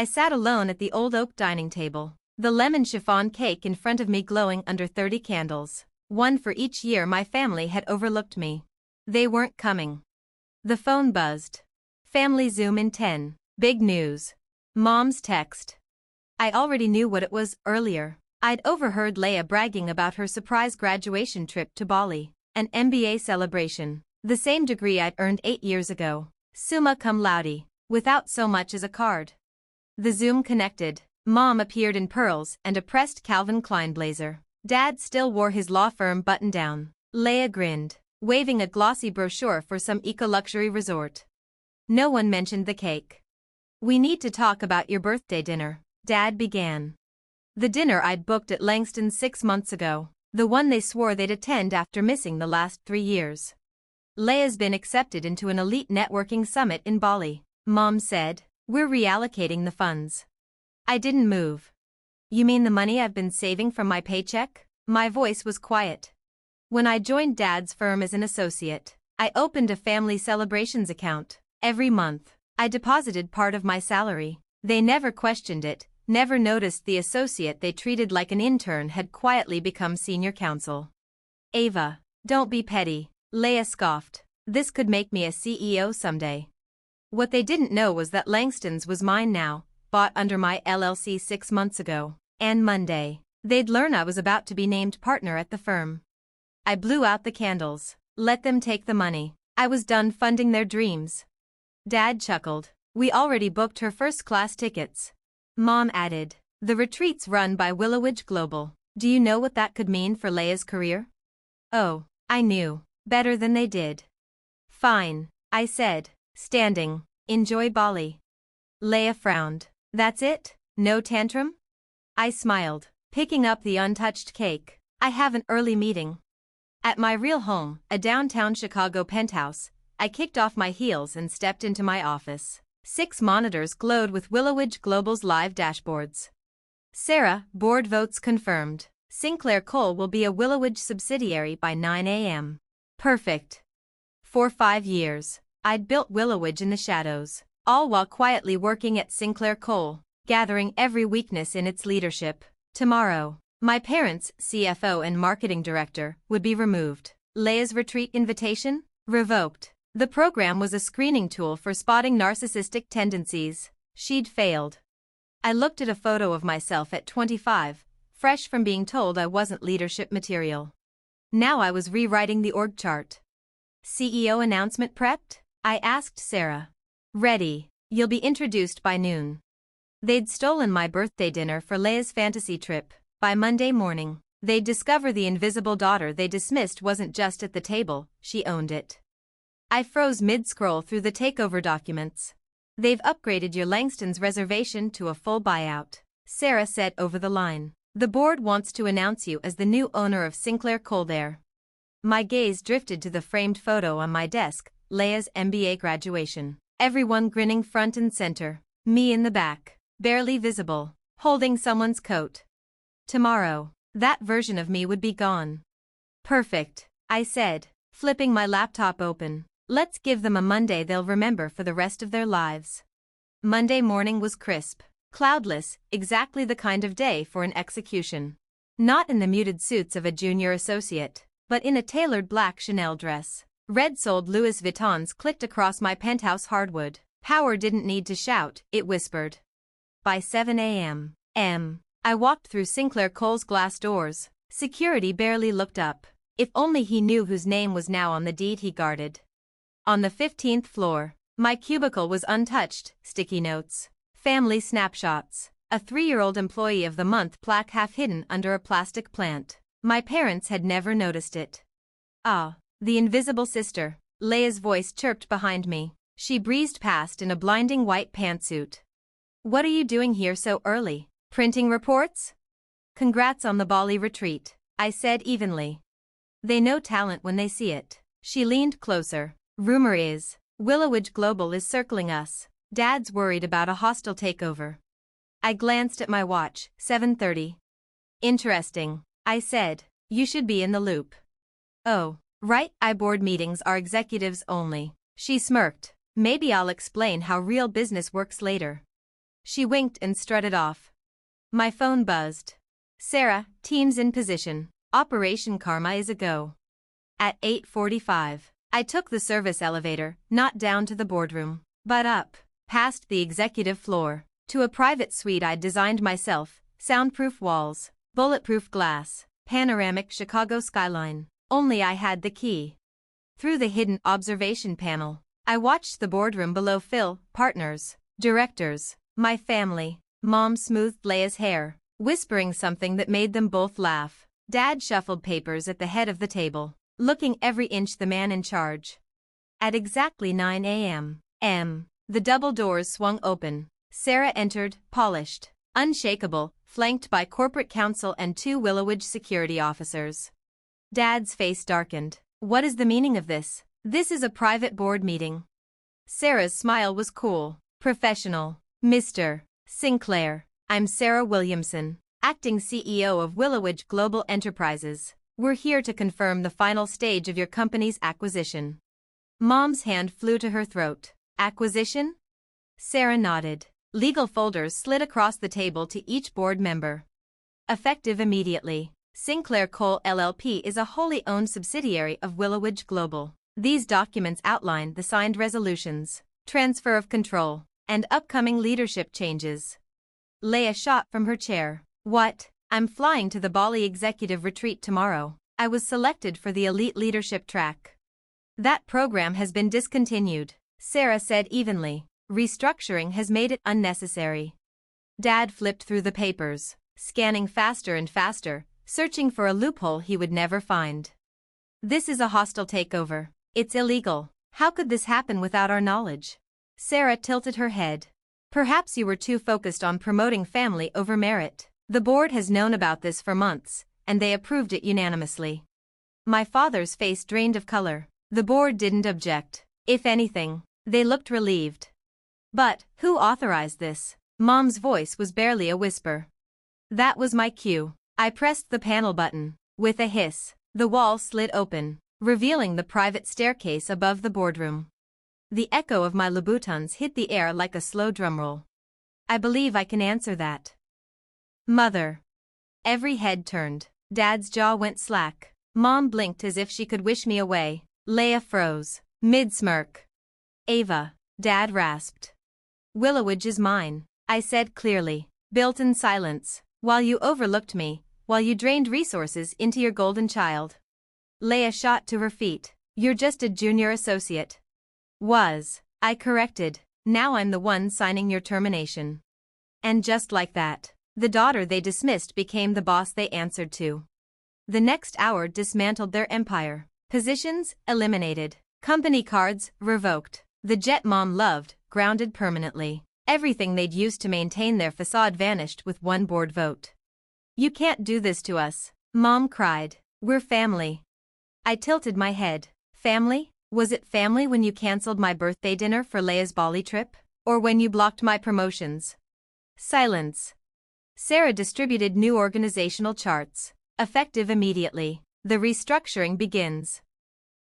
I sat alone at the old oak dining table, the lemon chiffon cake in front of me glowing under 30 candles, one for each year my family had overlooked me. They weren't coming. The phone buzzed. Family Zoom in 10. Big news. Mom's text. I already knew what it was earlier. I'd overheard Laya bragging about her surprise graduation trip to Bali, an MBA celebration, the same degree I'd earned 8 years ago, summa cum laude, without so much as a card. The Zoom connected. Mom appeared in pearls and a pressed Calvin Klein blazer. Dad still wore his law firm button-down. Laya grinned, waving a glossy brochure for some eco-luxury resort. No one mentioned the cake. "We need to talk about your birthday dinner," Dad began. The dinner I'd booked at Langston's 6 months ago, the one they swore they'd attend after missing the last 3 years. "Laya's been accepted into an elite networking summit in Bali," Mom said. "We're reallocating the funds." I didn't move. "You mean the money I've been saving from my paycheck?" My voice was quiet. When I joined Dad's firm as an associate, I opened a family celebrations account. Every month, I deposited part of my salary. They never questioned it, never noticed the associate they treated like an intern had quietly become senior counsel. "Ava, don't be petty," Laya scoffed. "This could make me a CEO someday." What they didn't know was that Langston's was mine now, bought under my LLC 6 months ago, and Monday, they'd learn I was about to be named partner at the firm. I blew out the candles. Let them take the money. I was done funding their dreams. Dad chuckled. "We already booked her first-class tickets." Mom added, "The retreat's run by Willowidge Global. Do you know what that could mean for Laya's career?" Oh, I knew. Better than they did. "Fine," I said, standing. "Enjoy Bali." Laya frowned. "That's it? No tantrum?" I smiled, picking up the untouched cake. "I have an early meeting." At my real home, a downtown Chicago penthouse, I kicked off my heels and stepped into my office. 6 monitors glowed with Willowidge Global's live dashboards. "Sarah, board votes confirmed. Sinclair Coal will be a Willowidge subsidiary by 9 a.m. Perfect. For 5 years, I'd built Willowidge in the shadows, all while quietly working at Sinclair Coal, gathering every weakness in its leadership. Tomorrow, my parents' CFO and marketing director would be removed. Laya's retreat invitation? Revoked. The program was a screening tool for spotting narcissistic tendencies. She'd failed. I looked at a photo of myself at 25, fresh from being told I wasn't leadership material. Now I was rewriting the org chart. "CEO announcement prepped?" I asked Sarah. "Ready. You'll be introduced by noon." They'd stolen my birthday dinner for Laya's fantasy trip. By Monday morning, they'd discover the invisible daughter they dismissed wasn't just at the table, she owned it. I froze mid-scroll through the takeover documents. "They've upgraded your Langston's reservation to a full buyout," Sarah said over the line. "The board wants to announce you as the new owner of Sinclair Coal there." My gaze drifted to the framed photo on my desk, Laya's MBA graduation. Everyone grinning front and center. Me in the back, barely visible, holding someone's coat. Tomorrow, that version of me would be gone. "Perfect," I said, flipping my laptop open. "Let's give them a Monday they'll remember for the rest of their lives." Monday morning was crisp, cloudless, exactly the kind of day for an execution. Not in the muted suits of a junior associate, but in a tailored black Chanel dress. Red-soled Louis Vuittons clicked across my penthouse hardwood. Power didn't need to shout, it whispered. By 7 a.m. I walked through Sinclair Coal's glass doors. Security barely looked up. If only he knew whose name was now on the deed he guarded. On the 15th floor, my cubicle was untouched, sticky notes, family snapshots, a 3-year-old employee of the month plaque half hidden under a plastic plant. My parents had never noticed it. "Ah, the invisible sister," Laya's voice chirped behind me. She breezed past in a blinding white pantsuit. "What are you doing here so early? Printing reports?" "Congrats on the Bali retreat," I said evenly. "They know talent when they see it." She leaned closer. "Rumor is, Willowidge Global is circling us. Dad's worried about a hostile takeover." I glanced at my watch, 7:30. "Interesting," I said. "You should be in the loop." "Oh, right, board meetings are executives only." She smirked. "Maybe I'll explain how real business works later." She winked and strutted off. My phone buzzed. Sarah, team's in position. Operation Karma is a go. At 8:45, I took the service elevator, not down to the boardroom, but up, past the executive floor, to a private suite I'd designed myself, soundproof walls, bulletproof glass, panoramic Chicago skyline. Only I had the key. Through the hidden observation panel, I watched the boardroom below fill, partners, directors, my family. Mom smoothed Laya's hair, whispering something that made them both laugh. Dad shuffled papers at the head of the table, looking every inch the man in charge. At exactly 9 a.m., the double doors swung open. Sarah entered, polished, unshakable, flanked by corporate counsel and 2 Willowidge security officers. Dad's face darkened. What is the meaning of this? This is a private board meeting. Sarah's smile was cool, professional. Mr. Sinclair, I'm Sarah Williamson, acting CEO of Willowidge Global Enterprises. We're here to confirm the final stage of your company's acquisition. Mom's hand flew to her throat. Acquisition? Sarah nodded. Legal folders slid across the table to each board member. Effective immediately. Sinclair Cole LLP is a wholly owned subsidiary of Willowidge Global. These documents outline the signed resolutions, transfer of control, and upcoming leadership changes. Laya shot from her chair. What? I'm flying to the Bali executive retreat tomorrow. I was selected for the elite leadership track. That program has been discontinued, Sarah said evenly. Restructuring has made it unnecessary. Dad flipped through the papers, scanning faster and faster, searching for a loophole he would never find. This is a hostile takeover. It's illegal. How could this happen without our knowledge? Sarah tilted her head. Perhaps you were too focused on promoting family over merit. The board has known about this for months, and they approved it unanimously. My father's face drained of color. The board didn't object. If anything, they looked relieved. But, who authorized this? Mom's voice was barely a whisper. That was my cue. I pressed the panel button. With a hiss, the wall slid open, revealing the private staircase above the boardroom. The echo of my Louboutins hit the air like a slow drumroll. I believe I can answer that. Mother. Every head turned. Dad's jaw went slack. Mom blinked as if she could wish me away. Laya froze, mid-smirk. Ava, Dad rasped. Willowidge is mine, I said clearly. Built-in silence. While you overlooked me, while you drained resources into your golden child. Laya shot to her feet. You're just a junior associate. I corrected. Now I'm the one signing your termination. And just like that, the daughter they dismissed became the boss they answered to. The next hour dismantled their empire. Positions eliminated. Company cards revoked. The jet Mom loved, grounded permanently. Everything they'd used to maintain their facade vanished with one board vote. You can't do this to us, Mom cried. We're family. I tilted my head. Family? Was it family when you canceled my birthday dinner for Laya's Bali trip? Or when you blocked my promotions? Silence. Sarah distributed new organizational charts. Effective immediately. The restructuring begins.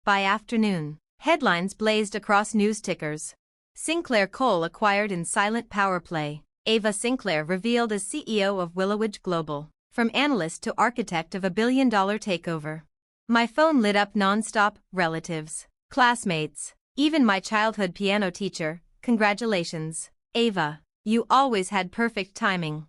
By afternoon, headlines blazed across news tickers. Sinclair Cole acquired in silent power play. Ava Sinclair revealed as CEO of Willowidge Global. From analyst to architect of $1 billion takeover. My phone lit up non-stop. Relatives, classmates, even my childhood piano teacher. Congratulations, Ava. You always had perfect timing.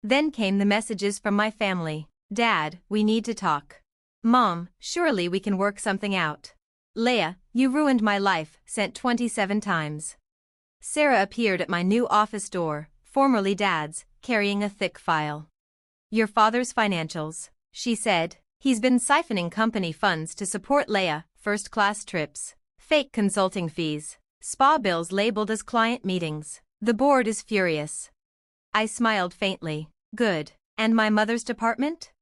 Then came the messages from my family. Dad, we need to talk. Mom, surely we can work something out. Laya, you ruined my life, sent 27 times. Sarah appeared at my new office door, formerly Dad's, carrying a thick file. Your father's financials, she said. He's been siphoning company funds to support Laya, first-class trips, fake consulting fees, spa bills labeled as client meetings. The board is furious. I smiled faintly. Good. And my mother's department?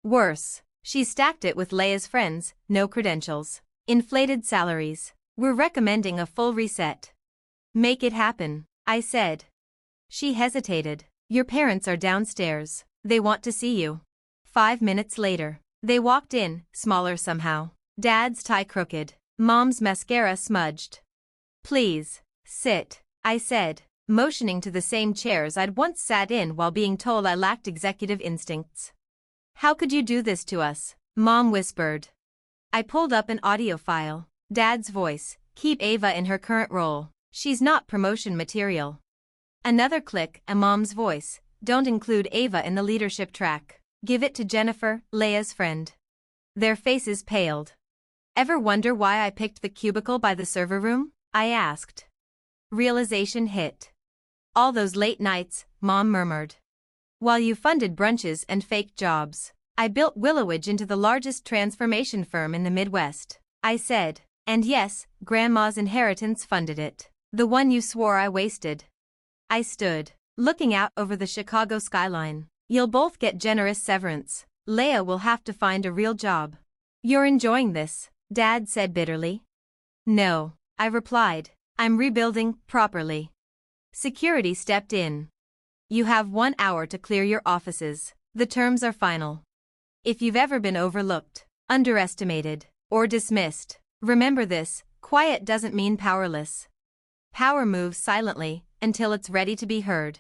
Worse. She stacked it with Laya's friends, no credentials. Inflated salaries. We're recommending a full reset. Make it happen, I said. She hesitated. Your parents are downstairs. They want to see you. 5 minutes later, they walked in, smaller somehow. Dad's tie crooked. Mom's mascara smudged. Please, sit, I said. motioning to the same chairs I'd once sat in while being told I lacked executive instincts. "How could you do this to us?" Mom whispered. I pulled up an audio file. Dad's voice, "Keep Ava in her current role. She's not promotion material." Another click, and Mom's voice, "Don't include Ava in the leadership track. Give it to Jennifer, Laya's friend." Their faces paled. "Ever wonder why I picked the cubicle by the server room?" I asked. Realization hit. "All those late nights," Mom murmured. "While you funded brunches and fake jobs, I built Willowidge into the largest transformation firm in the Midwest," I said. "And yes, Grandma's inheritance funded it. The one you swore I wasted." I stood, looking out over the Chicago skyline. "You'll both get generous severance. Laya will have to find a real job." "You're enjoying this," Dad said bitterly. "No," I replied. "I'm rebuilding properly." Security stepped in. "You have 1 hour to clear your offices. The terms are final. If you've ever been overlooked, underestimated, or dismissed, remember this: quiet doesn't mean powerless. Power moves silently until it's ready to be heard."